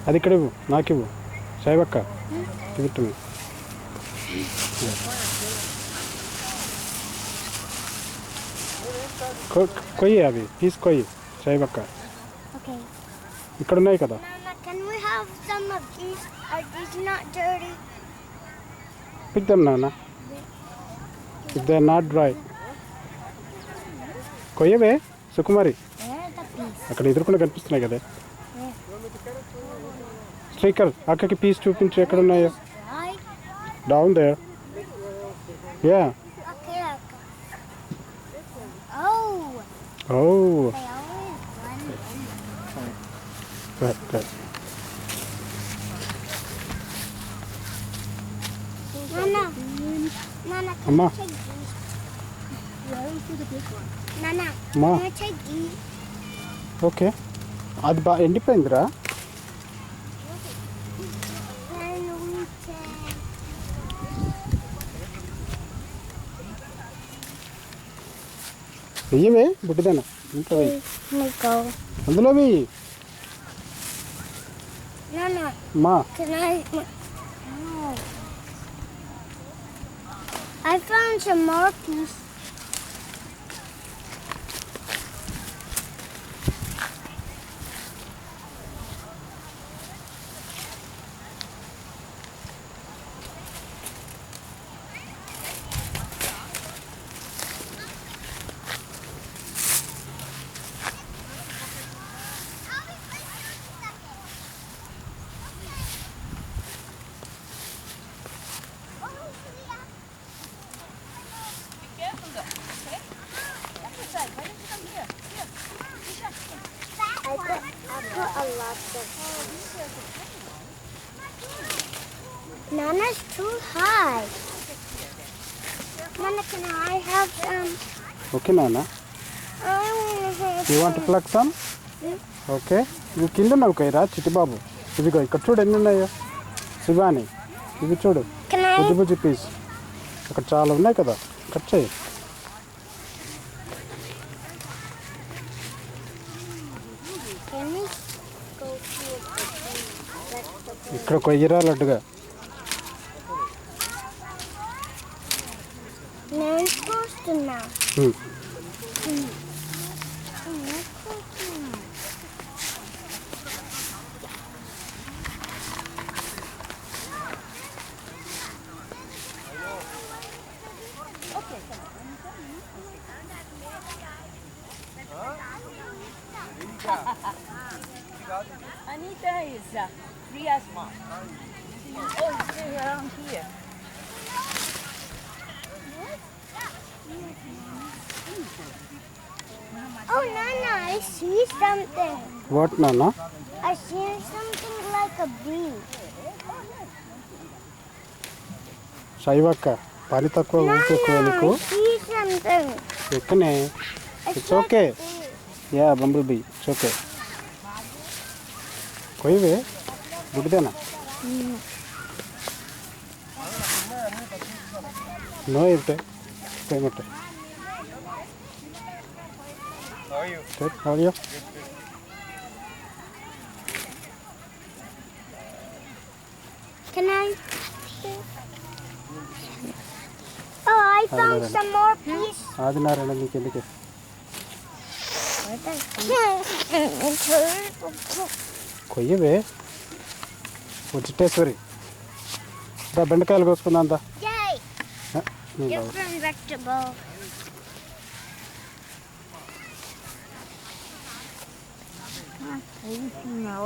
అది ఇక్కడ ఇవ్వు, నాకు ఇవ్వు. సాయిబక్క ఇవ్వు. కొయ్యి అవి తీసుకొయ్యి సాయిబక్క. ఇక్కడ ఉన్నాయి కదా. Pick them, Nana. If they are not dry. కొయ్యవే సుకుమారి. అక్కడ ఎదురుకుండా కనిపిస్తున్నాయి కదా. స్ట్రైకర్ అక్కకి పీస్ చూపించు ఎక్కడ ఉన్నాయో. Down there. Yeah. Oh. Good. Nana, Amma. can you take these? Nana, Ma. can you take these? Okay అది ఎండిపోయిందిరా. వెయ్యవే బుడ్డిదాన ఇంట్లో వెయ్యి. అందులో వెయ్యి. Nana, మా can I found some more pieces. I put a lot of. Nana's too high. Nana, can I have some? Okay నాన్న. I want to have you want plug some? Okay ఇవి కింద ఉన్నావు కైరా చిట్టిబాబు. ఇదిగో ఇక్కడ చూడు ఎన్ని ఉన్నాయో. శివాని ఇవి చూడు Can I? బుజ్జి బుజ్జి పీస్. అక్కడ చాలా ఉన్నాయి కదా, కట్ చేయి. Can we go to ఇక్కడ కొయ్యరా లడ్డుగా. Nan's supposed to now. Anita is Priya's mom. Oh, she's around here. Oh, Nana, I see something. What నాన్న? I see something like a bee. శైవక్క పని తక్కువ ఊరికి ఎక్కువ నీకు. I see something. ఎక్కనే. It's okay. Ya bumble bee it's okay. కొయ్యవే బుడ్డిదేనా. నో ఇవ్వటే payment. How are you? Can I? Oh, I found some more pieces. Adinarayana నీకు ఎందుకే. కొయ్యవే చిట్టేశ్వరి. దా బెండకాయలు కోసుకుందా అంతా. Yay! Different vegetable. No.